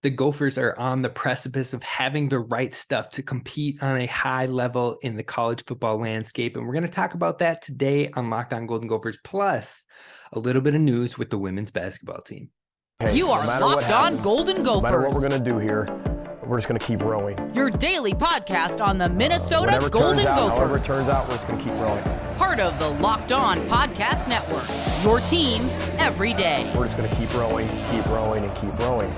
the Gophers are on the precipice of having the right stuff to compete on a high level in the college football landscape. And we're going to talk about that today on Locked On Golden Gophers, plus a little bit of news with the women's basketball team. Hey, you are Locked On Golden Gophers. No matter what we're going to do here, we're just going to keep rowing. Your daily podcast on the Minnesota Golden Gophers. However it turns out, we're just going to keep rowing. Part of the Locked On Podcast Network. Your team every day. We're just going to keep rowing, and keep rowing.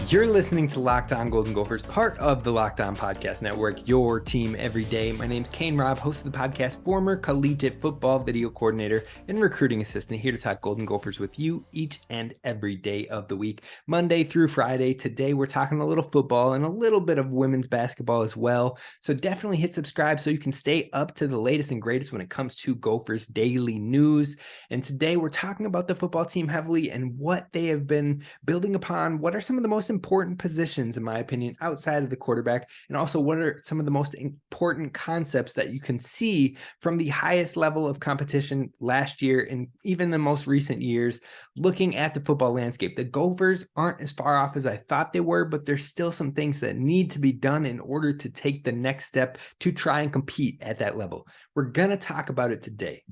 You're listening to Locked On Golden Gophers, part of the Locked On Podcast Network, your team every day. My name's Kane Rob, host of the podcast, former collegiate football video coordinator and recruiting assistant, here to talk Golden Gophers with you each and every day of the week, Monday through Friday. Today, we're talking a little football and a little bit of women's basketball as well. So definitely hit subscribe so you can stay up to the latest and greatest when it comes to Gophers daily news. And today, we're talking about the football team heavily and what they have been building upon. What are some of the most important positions, in my opinion, outside of the quarterback, and also what are some of the most important concepts that you can see from the highest level of competition last year and even the most recent years, looking at the football landscape. The Gophers aren't as far off as I thought they were, but there's still some things that need to be done in order to take the next step to try and compete at that level. We're going to talk about it today.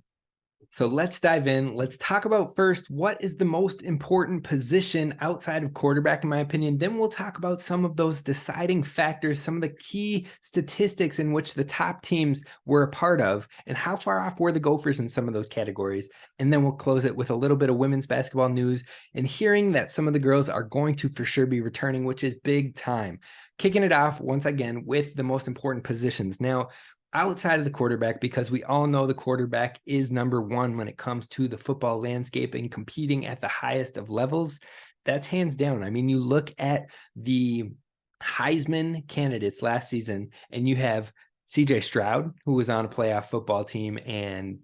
So let's dive in. Let's talk about first, what is the most important position outside of quarterback, in my opinion. Then we'll talk about some of those deciding factors, some of the key statistics in which the top teams were a part of, and how far off were the Gophers in some of those categories. And then we'll close it with a little bit of women's basketball news and hearing that some of the girls are going to for sure be returning, which is big time. Kicking it off once again with the most important positions. Now, outside of the quarterback, because we all know the quarterback is number one when it comes to the football landscape and competing at the highest of levels, that's hands down. I mean, you look at the Heisman candidates last season, and you have CJ Stroud, who was on a playoff football team and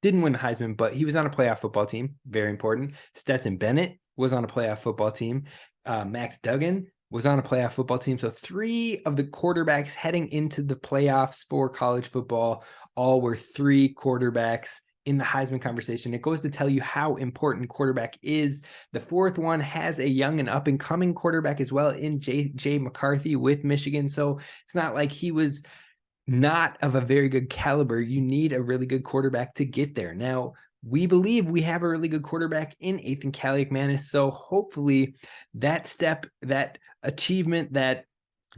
didn't win the Heisman, but he was on a playoff football team. Very important. Stetson Bennett was on a playoff football team. Max Duggan was on a playoff football team. So three of the quarterbacks heading into the playoffs for college football, all were three quarterbacks in the Heisman conversation. It goes to tell you how important quarterback is. The fourth one has a young and up and coming quarterback as well in Jay McCarthy with Michigan. So it's not like he was not of a very good caliber. You need a really good quarterback to get there. Now, we believe we have a really good quarterback in Ethan Kaliakmanis. So hopefully that step, that achievement, that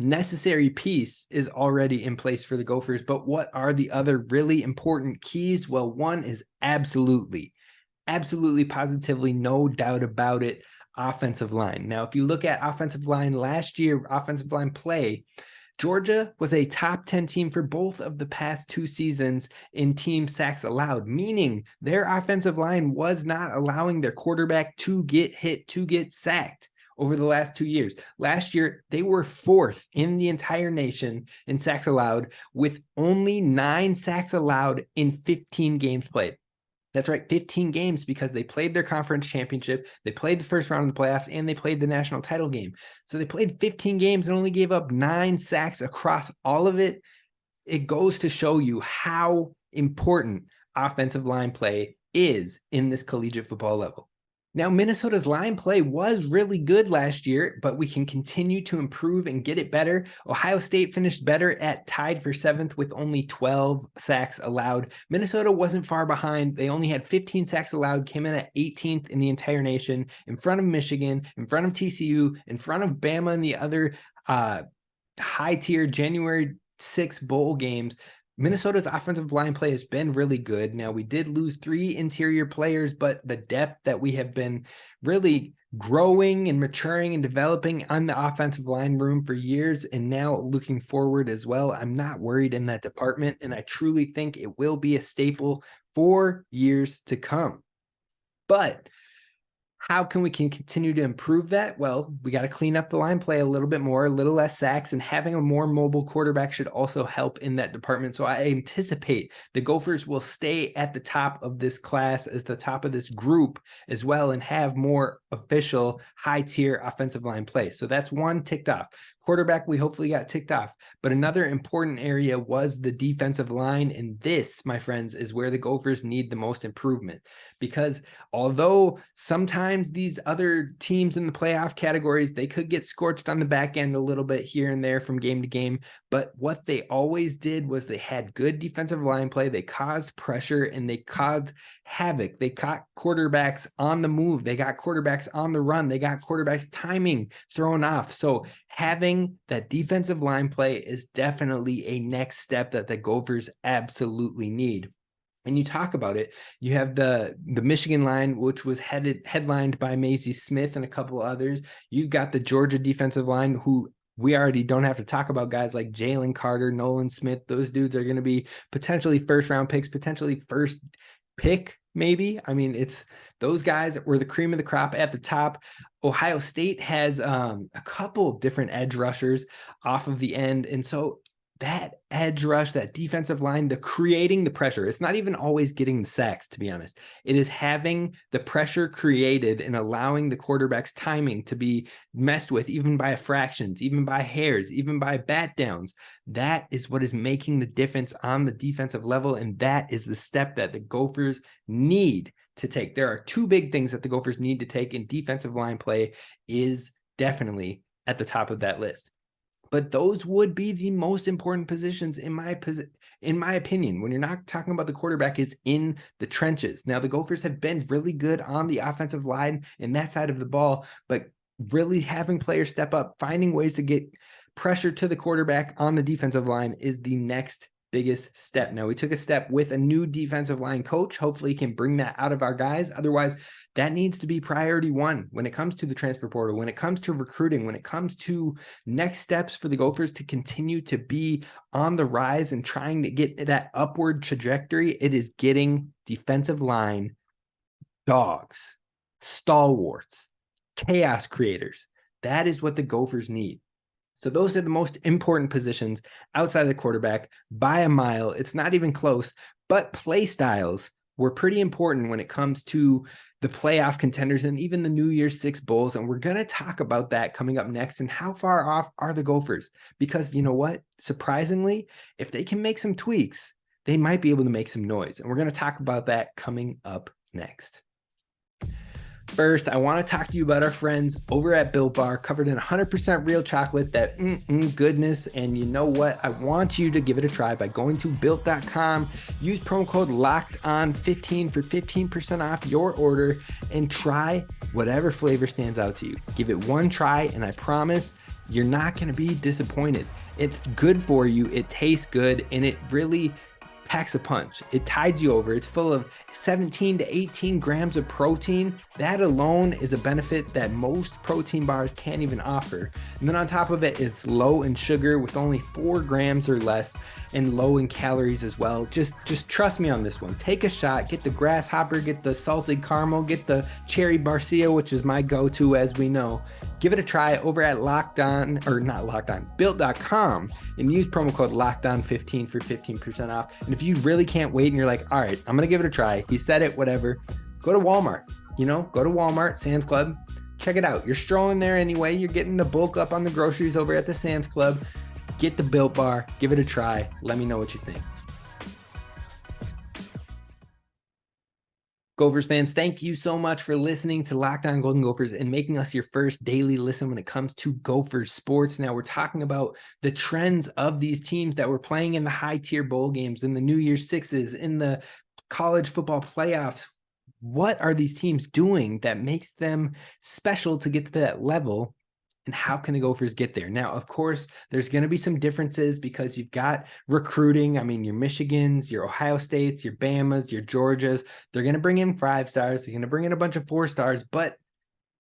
necessary piece is already in place for the Gophers. But what are the other really important keys? Well, one is absolutely, positively, no doubt about it, offensive line. Now, if you look at offensive line last year, offensive line play, Georgia was a top 10 team for both of the past two seasons in team sacks allowed, meaning their offensive line was not allowing their quarterback to get hit, to get sacked over the last 2 years. Last year, they were fourth in the entire nation in sacks allowed, with only 9 sacks allowed in 15 games played. That's right, 15 games, because they played their conference championship, they played the first round of the playoffs, and they played the national title game. So they played 15 games and only gave up 9 sacks across all of it. It goes to show you how important offensive line play is in this collegiate football level. Now, Minnesota's line play was really good last year, but we can continue to improve and get it better. Ohio State finished better at tied for 7th with only 12 sacks allowed. Minnesota wasn't far behind. They only had 15 sacks allowed, came in at 18th in the entire nation, in front of Michigan, in front of TCU, in front of Bama and the other high-tier January 6 bowl games. Minnesota's offensive line play has been really good. Now, we did lose 3 interior players, but the depth that we have been really growing and maturing and developing on the offensive line room for years, and now looking forward as well, I'm not worried in that department, and I truly think it will be a staple for years to come. But how can we continue to improve that? Well, we got to clean up the line play a little bit more, a little less sacks, and having a more mobile quarterback should also help in that department. So I anticipate the Gophers will stay at the top of this class, as the top of this group as well, and have more official high-tier offensive line play. So that's one ticked off. Quarterback, we hopefully got ticked off. But another important area was the defensive line. And this, my friends, is where the Gophers need the most improvement. Because although sometimes these other teams in the playoff categories, they could get scorched on the back end a little bit here and there from game to game. But what they always did was they had good defensive line play. They caused pressure and they caused havoc. They caught quarterbacks on the move. They got quarterbacks on the run. They got quarterbacks timing thrown off. So having that defensive line play is definitely a next step that the Gophers absolutely need. And you talk about it, you have the Michigan line, which was headlined by Maisie Smith and a couple others. You've got the Georgia defensive line, who we already don't have to talk about, guys like Jalen Carter, Nolan Smith. Those dudes are going to be potentially first-round picks, potentially first pick, maybe. I mean, it's those guys were the cream of the crop at the top. Ohio State has a couple different edge rushers off of the end. And so that edge rush, that defensive line, the creating the pressure, it's not even always getting the sacks, to be honest. It is having the pressure created and allowing the quarterback's timing to be messed with, even by fractions, even by hairs, even by bat downs. That is what is making the difference on the defensive level. And that is the step that the Gophers need to take. There are two big things that the Gophers need to take, and defensive line play is definitely at the top of that list. But those would be the most important positions in my opinion. When you're not talking about the quarterback, is in the trenches. Now, the Gophers have been really good on the offensive line and that side of the ball, but really having players step up, finding ways to get pressure to the quarterback on the defensive line is the next biggest step. Now, we took a step with a new defensive line coach. Hopefully he can bring that out of our guys. Otherwise, that needs to be priority one when it comes to the transfer portal, when it comes to recruiting, when it comes to next steps for the Gophers to continue to be on the rise and trying to get that upward trajectory. It is getting defensive line dogs, stalwarts, chaos creators. That is what the Gophers need. So those are the most important positions outside of the quarterback by a mile. It's not even close, but play styles were pretty important when it comes to the playoff contenders and even the New Year's Six Bowls. And we're going to talk about that coming up next and how far off are the Gophers? Because you know what? Surprisingly, if they can make some tweaks, they might be able to make some noise. And we're going to talk about that coming up next. First, I want to talk to you about our friends over at Built Bar, covered in 100% real chocolate, that goodness. And you know what? I want you to give it a try by going to built.com. Use promo code LOCKEDON15 for 15% off your order and try whatever flavor stands out to you. Give it one try, and I promise you're not going to be disappointed. It's good for you. It tastes good, and it really packs a punch. It tides you over. It's full of 17 to 18 grams of protein. That alone is a benefit that most protein bars can't even offer. And then on top of it, it's low in sugar with only 4 grams or less, and low in calories as well. Just trust me on this one. Take a shot. Get the grasshopper, get the salted caramel, get the cherry barcia, which is my go-to, as we know. Give it a try over at built.com, and use promo code LOCKEDON15 for 15% off. And if you really can't wait and you're like, all right, I'm going to give it a try. He said it, whatever. Go to Walmart, go to Walmart, Sam's Club, check it out. You're strolling there anyway. You're getting the bulk up on the groceries over at the Sam's Club. Get the Built Bar, give it a try. Let me know what you think. Gophers fans, thank you so much for listening to Locked On Golden Gophers and making us your first daily listen when it comes to Gophers sports. Now, we're talking about the trends of these teams that were playing in the high-tier bowl games, in the New Year's Sixes, in the college football playoffs. What are these teams doing that makes them special to get to that level? And how can the Gophers get there? Now, of course, there's going to be some differences because you've got recruiting. I mean, your Michigans, your Ohio States, your Bamas, your Georgias. They're going to bring in 5 stars. They're going to bring in a bunch of 4 stars, but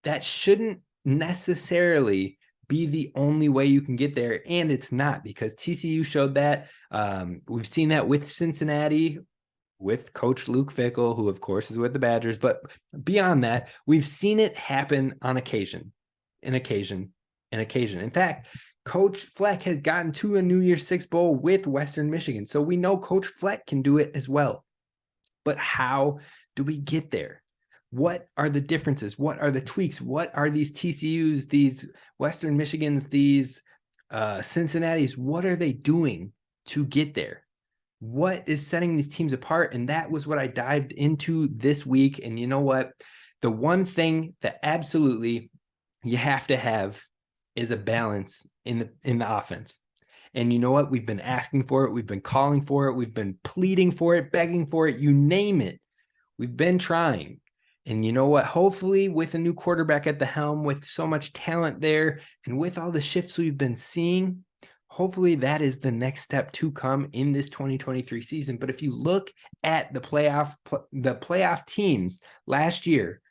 that shouldn't necessarily be the only way you can get there. And it's not, because TCU showed that. We've seen that with Cincinnati, with Coach Luke Fickell, who of course is with the Badgers. But beyond that, we've seen it happen on occasion. In fact, Coach Fleck has gotten to a New Year's Six Bowl with Western Michigan. So we know Coach Fleck can do it as well. But how do we get there? What are the differences? What are the tweaks? What are these TCUs, these Western Michigans, these Cincinnati's, what are they doing to get there? What is setting these teams apart? And that was what I dived into this week. And you know what? The one thing that absolutely you have to have is a balance in the offense. And you know what? We've been asking for it. We've been calling for it. We've been pleading for it, begging for it. You name it. We've been trying. And you know what? Hopefully with a new quarterback at the helm, with so much talent there, and with all the shifts we've been seeing, hopefully that is the next step to come in this 2023 season. But if you look at the playoff teams last year,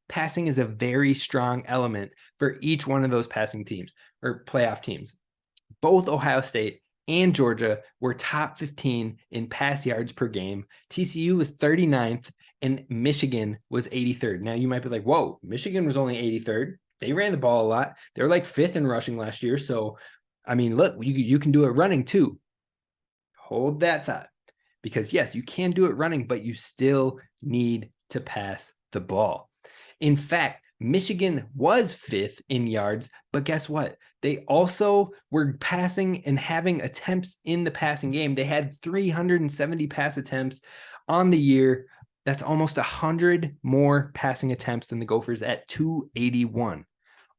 passing is a very strong element for each one of those passing teams or playoff teams. Both Ohio State and Georgia were top 15 in pass yards per game. TCU was 39th and Michigan was 83rd. Now you might be like, whoa, Michigan was only 83rd. They ran the ball a lot. They were like 5th in rushing last year. So, I mean, look, you can do it running too. Hold that thought, because yes, you can do it running, but you still need to pass the ball. In fact, Michigan was 5th in yards, but guess what? They also were passing and having attempts in the passing game. They had 370 pass attempts on the year. That's almost 100 more passing attempts than the Gophers at 281.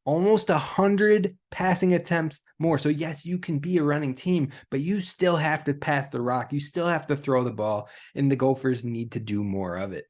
Almost 100 passing attempts more. So yes, you can be a running team, but you still have to pass the rock. You still have to throw the ball, and the Gophers need to do more of it.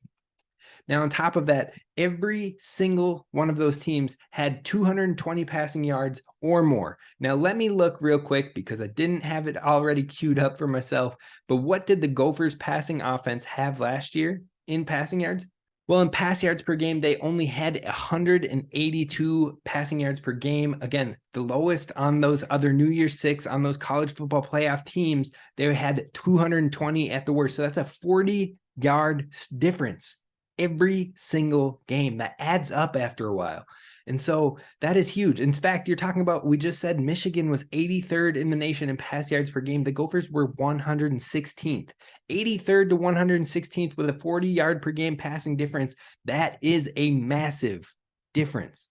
Now, on top of that, every single one of those teams had 220 passing yards or more. Now, let me look real quick because I didn't have it already queued up for myself. But what did the Gophers passing offense have last year in passing yards? Well, in pass yards per game, they only had 182 passing yards per game. Again, the lowest on those other New Year's Six, on those college football playoff teams, they had 220 at the worst. So that's a 40-yard difference every single game. That adds up after a while. And so that is huge. In fact, you're talking about, we just said Michigan was 83rd in the nation in pass yards per game. The Gophers were 116th. 83rd to 116th with a 40-yard per game passing difference. That is a massive difference.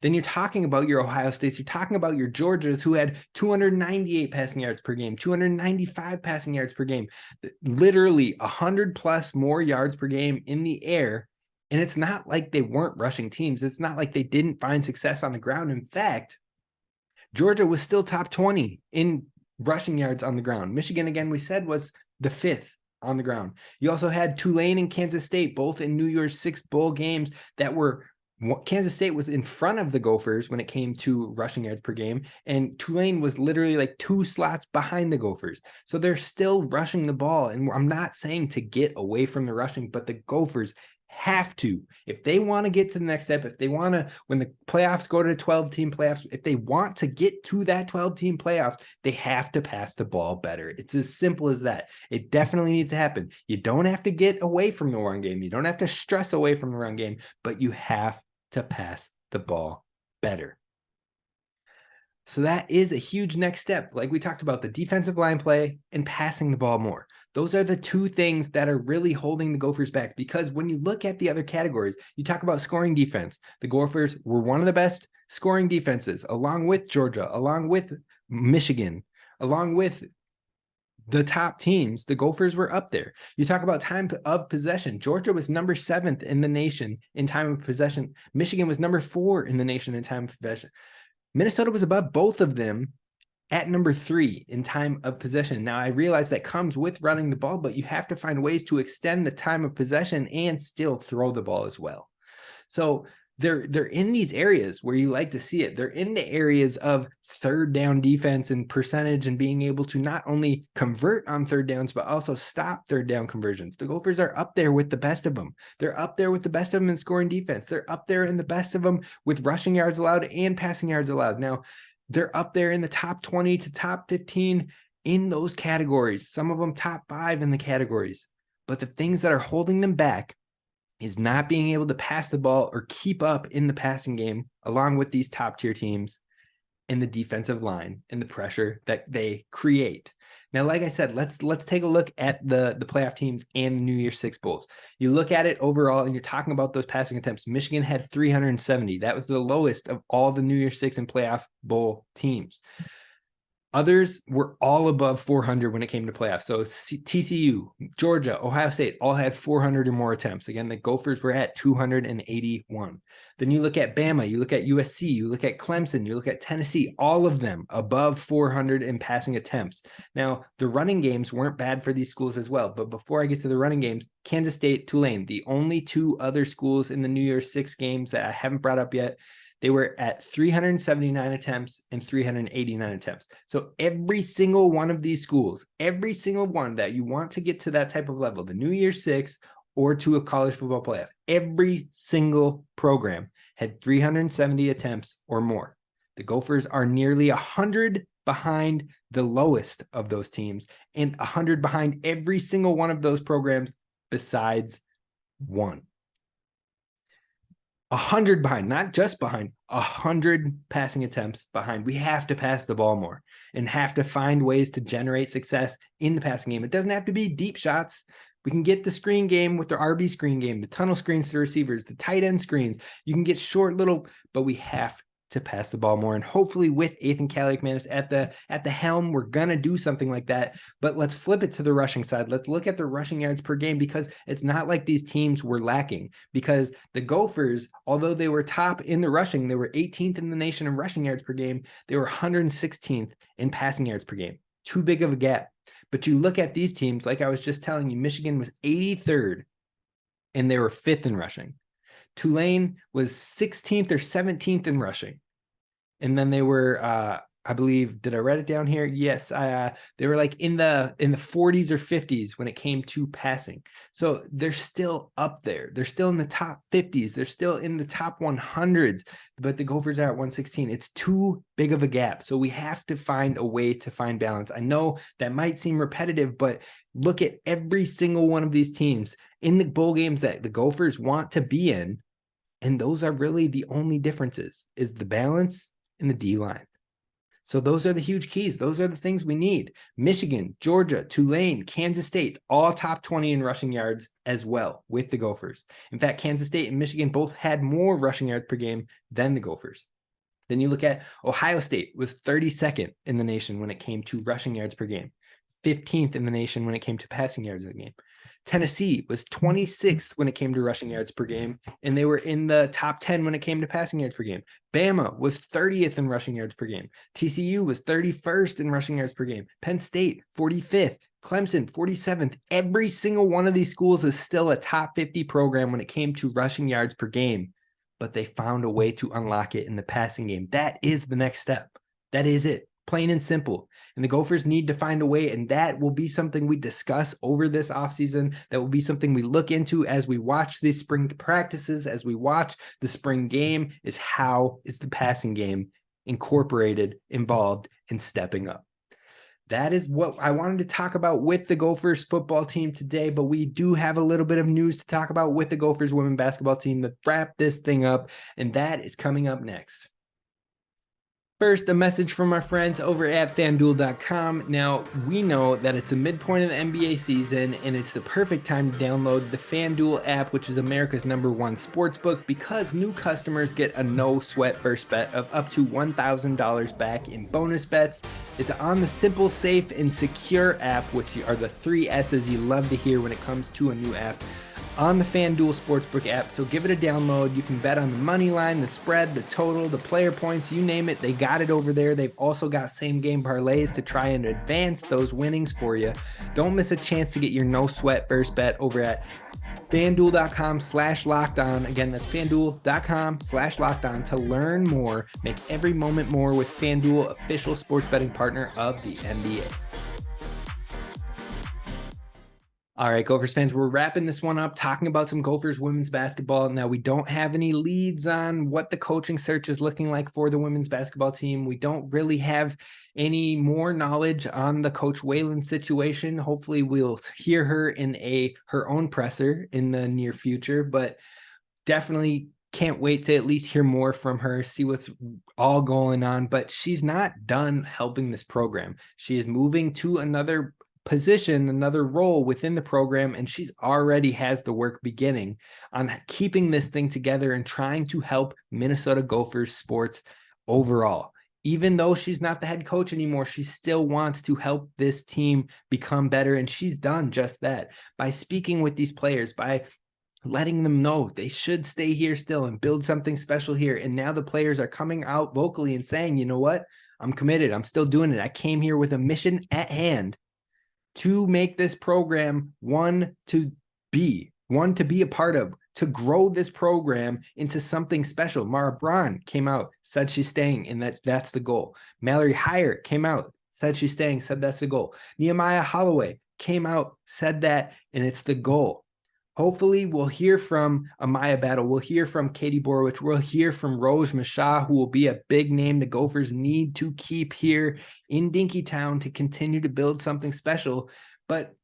Then you're talking about your Ohio States, you're talking about your Georgias, who had 298 passing yards per game, 295 passing yards per game, literally 100 plus more yards per game in the air. And it's not like they weren't rushing teams. It's not like they didn't find success on the ground. In fact, Georgia was still top 20 in rushing yards on the ground. Michigan, again, we said, was the 5th on the ground. You also had Tulane and Kansas State, both in New Year's Six bowl games that were, Kansas State was in front of the Gophers when it came to rushing yards per game, and Tulane was literally like 2 slots behind the Gophers. So they're still rushing the ball. And I'm not saying to get away from the rushing, but the Gophers have to, if they want to get to the next step, if they want to, when the playoffs go to 12-team playoffs, if they want to get to that 12-team playoffs, they have to pass the ball better. It's as simple as that. It definitely needs to happen. You don't have to get away from the run game. You don't have to stress away from the run game, but you have to pass the ball better. So that is a huge next step. Like we talked about, the defensive line play and passing the ball more. Those are the two things that are really holding the Gophers back, because when you look at the other categories, you talk about scoring defense. The Gophers were one of the best scoring defenses, along with Georgia, along with Michigan, along with the top teams. The Gophers were up there. You talk about time of possession. Georgia was number 7th in the nation in time of possession. Michigan was number 4 in the nation in time of possession. Minnesota was above both of them at number 3 in time of possession. Now, I realize that comes with running the ball, but you have to find ways to extend the time of possession and still throw the ball as well. So they're in these areas where you like to see it. They're in the areas of third down defense and percentage, and being able to not only convert on third downs, but also stop third down conversions. The Gophers are up there with the best of them. They're up there with the best of them in scoring defense. They're up there in the best of them with rushing yards allowed and passing yards allowed. Now, they're up there in the top 20 to top 15 in those categories. Some of them top 5 in the categories. But the things that are holding them back is not being able to pass the ball or keep up in the passing game, along with these top tier teams, in the defensive line and the pressure that they create. Now, like I said, let's take a look at the playoff teams and the New Year's Six bowls. You look at it overall, and you're talking about those passing attempts. Michigan had 370. That was the lowest of all the New Year's Six and playoff bowl teams. Others were all above 400 when it came to playoffs. So TCU, Georgia, Ohio State all had 400 or more attempts. Again, the Gophers were at 281. Then you look at Bama, you look at USC, you look at Clemson, you look at Tennessee, all of them above 400 in passing attempts. Now, the running games weren't bad for these schools as well. But before I get to the running games, Kansas State, Tulane, the only two other schools in the New Year's Six games that I haven't brought up yet, they were at 379 attempts and 389 attempts. So every single one of these schools, every single one that you want to get to that type of level, the New Year's Six or to a college football playoff, every single program had 370 attempts or more. The Gophers are nearly 100 behind the lowest of those teams and 100 behind every single one of those programs besides one. 100 behind, not just behind, 100 passing attempts behind. We have to pass the ball more and have to find ways to generate success in the passing game. It doesn't have to be deep shots. We can get the screen game with the RB screen game, the tunnel screens to receivers, the tight end screens. You can get short little, but we have to pass the ball more. And hopefully with Ethan Kaliakmanis at the helm, we're going to do something like that. But let's flip it to the rushing side. Let's look at the rushing yards per game, because it's not like these teams were lacking, because the Gophers, although they were top in the rushing, they were 18th in the nation in rushing yards per game. They were 116th in passing yards per game. Too big of a gap. But you look at these teams, like I was just telling you, Michigan was 83rd and they were 5th in rushing. Tulane was 16th or 17th in rushing. And then they were, I believe, did I write it down here? Yes. They were like in the 40s or 50s when it came to passing. So they're still up there. They're still in the top 50s. They're still in the top 100s, but the Gophers are at 116. It's too big of a gap. So we have to find a way to find balance. I know that might seem repetitive, but look at every single one of these teams in the bowl games that the Gophers want to be in. And those are really the only differences, is the balance and the D-line. So those are the huge keys. Those are the things we need. Michigan, Georgia, Tulane, Kansas State, all top 20 in rushing yards as well with the Gophers. In fact, Kansas State and Michigan both had more rushing yards per game than the Gophers. Then you look at Ohio State was 32nd in the nation when it came to rushing yards per game, 15th in the nation when it came to passing yards in the game. Tennessee was 26th when it came to rushing yards per game, and they were in the top 10 when it came to passing yards per game. Bama was 30th in rushing yards per game. TCU was 31st in rushing yards per game. Penn State, 45th. Clemson, 47th. Every single one of these schools is still a top 50 program when it came to rushing yards per game, but they found a way to unlock it in the passing game. That is the next step. That is it. Plain and simple. And the Gophers need to find a way, and that will be something we discuss over this offseason. That will be something we look into as we watch these spring practices, as we watch the spring game, is how is the passing game incorporated, involved, and stepping up. That is what I wanted to talk about with the Gophers football team today, but we do have a little bit of news to talk about with the Gophers women's basketball team to wrap this thing up, and that is coming up next. First, a message from our friends over at FanDuel.com. Now, we know that it's the midpoint of the NBA season, and it's the perfect time to download the FanDuel app, which is America's #1 sportsbook, because new customers get a no-sweat first bet of up to $1,000 back in bonus bets. It's on the simple, safe, and secure app, which are the 3 S's you love to hear when it comes to a new app, on the FanDuel Sportsbook app. So give it a download. You can bet on the money line, the spread, the total, the player points, you name it. They got it over there. They've also got same game parlays to try and advance those winnings for you. Don't miss a chance to get your no sweat first bet over at FanDuel.com/lockedon. Again, that's FanDuel.com/lockedon to learn more. Make every moment more with FanDuel, official sports betting partner of the NBA. All right, Gophers fans, we're wrapping this one up, talking about some Gophers women's basketball. Now, we don't have any leads on what the coaching search is looking like for the women's basketball team. We don't really have any more knowledge on the Coach Whalen situation. Hopefully, we'll hear her in her own presser in the near future, but definitely can't wait to at least hear more from her, see what's all going on. But she's not done helping this program. She is moving to another position, another role within the program, and she's already has the work beginning on keeping this thing together and trying to help Minnesota Gophers sports overall. Even though she's not the head coach anymore, she still wants to help this team become better. And she's done just that by speaking with these players, by letting them know they should stay here still and build something special here. And now the players are coming out vocally and saying, you know what? I'm committed. I'm still doing it. I came here with a mission at hand to make this program one to be a part of, to grow this program into something special. Mara Braun came out, said she's staying, and that's the goal. Mallory Hyatt came out, said she's staying, said that's the goal. Nehemiah Holloway came out, said that, and it's the goal. Hopefully we'll hear from Amaya Battle. We'll hear from Katie Borowicz. We'll hear from Rose Mashah, who will be a big name the Gophers need to keep here in Dinkytown to continue to build something special. But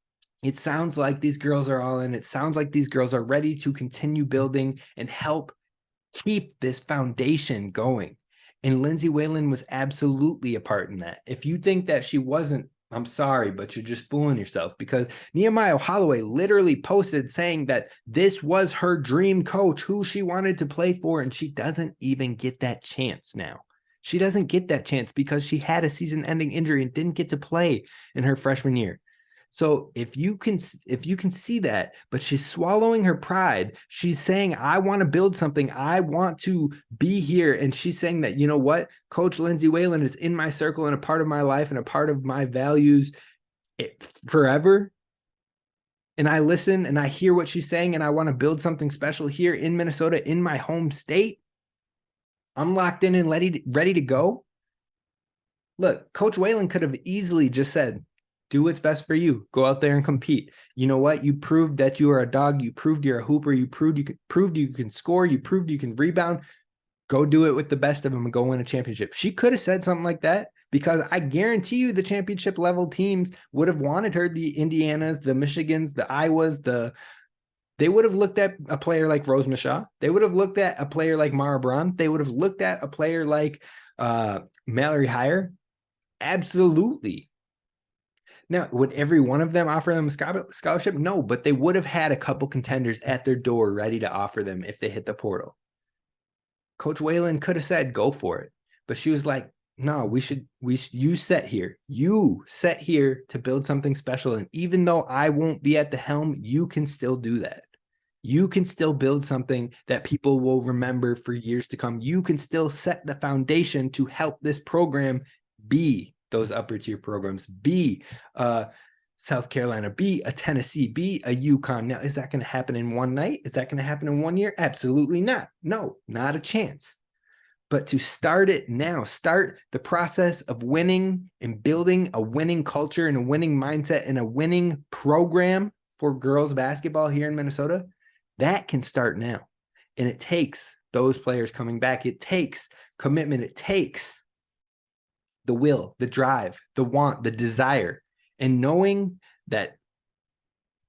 it sounds like these girls are all in. It sounds like these girls are ready to continue building and help keep this foundation going. And Lindsay Whalen was absolutely a part in that. If you think that she wasn't, I'm sorry, but you're just fooling yourself, because Nehemiah Holloway literally posted saying that this was her dream coach who she wanted to play for, and she doesn't even get that chance now. She doesn't get that chance because she had a season-ending injury and didn't get to play in her freshman year. So if you can see that, but she's swallowing her pride, she's saying, I want to build something. I want to be here. And she's saying that, you know what? Coach Lindsay Whalen is in my circle and a part of my life and a part of my values forever. And I listen and I hear what she's saying, and I want to build something special here in Minnesota, in my home state. I'm locked in and ready to go. Look, Coach Whalen could have easily just said, do what's best for you. Go out there and compete. You know what? You proved that you are a dog. You proved you're a hooper. You proved you can score. You proved you can rebound. Go do it with the best of them and go win a championship. She could have said something like that, because I guarantee you the championship level teams would have wanted her. The Indianas, the Michigans, the Iowas, they would have looked at a player like Rose Mashah. They would have looked at a player like Mara Braun. They would have looked at a player like Mallory Hyatt. Absolutely. Now, would every one of them offer them a scholarship? No, but they would have had a couple contenders at their door ready to offer them if they hit the portal. Coach Whalen could have said, go for it. But she was like, no, you set here to build something special. And even though I won't be at the helm, you can still do that. You can still build something that people will remember for years to come. You can still set the foundation to help this program be those upper tier programs, be South Carolina, be a Tennessee, be a UConn. Now, is that going to happen in one night? Is that going to happen in 1 year? Absolutely not. No, not a chance. But to start it now, start the process of winning and building a winning culture and a winning mindset and a winning program for girls basketball here in Minnesota, that can start now. And it takes those players coming back. It takes commitment. It takes the will, the drive, the want, the desire, and knowing that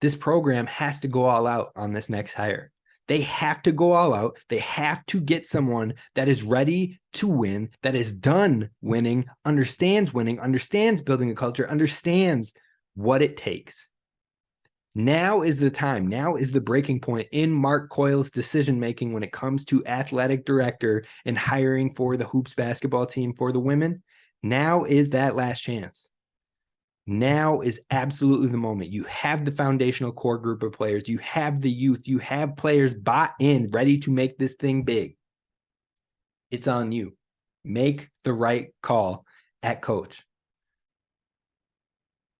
this program has to go all out on this next hire. They have to go all out. They have to get someone that is ready to win, that is done winning, understands building a culture, understands what it takes. Now is the time. Now is the breaking point in Mark Coyle's decision-making when it comes to athletic director and hiring for the Hoops basketball team for the women. Now is that last chance. Now is absolutely the moment. You have the foundational core group of players. You have the youth. You have players bought in, ready to make this thing big. It's on you. Make the right call at coach.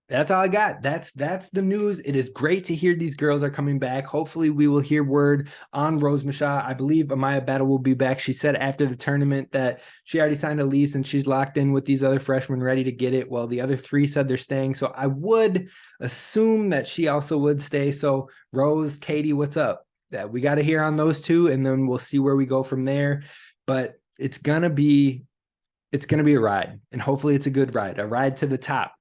That's all I got. That's the news. It is great to hear these girls are coming back. Hopefully we will hear word on Rose Mashah. I believe Amaya Battle will be back. She said after the tournament that she already signed a lease and she's locked in with these other freshmen ready to get it. Well, the other three said they're staying. So I would assume that she also would stay. So Rose, Katie, what's up? That we got to hear on those two, and then we'll see where we go from there. But it's going to be a ride, and hopefully it's a good ride, a ride to the top.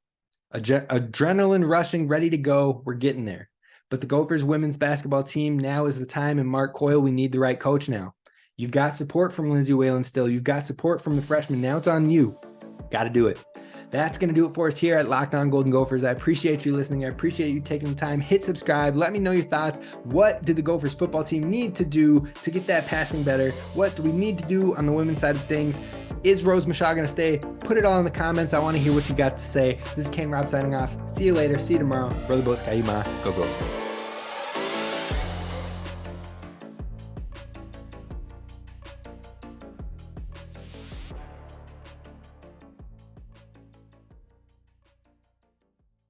Adrenaline rushing, ready to go. We're getting there. But the Gophers women's basketball team, now is the time. And Mark Coyle, we need the right coach now. You've got support from Lindsay Whalen still. You've got support from the freshmen. Now it's on you. Got to do it. That's going to do it for us here at Locked On Golden Gophers. I appreciate you listening. I appreciate you taking the time. Hit subscribe. Let me know your thoughts. What do the Gophers football team need to do to get that passing better? What do we need to do on the women's side of things? Is Rose Mashaw going to stay? Put it all in the comments. I want to hear what you got to say. This is Kane Rob signing off. See you later. See you tomorrow. Brother Boats, Kaima. Go, go.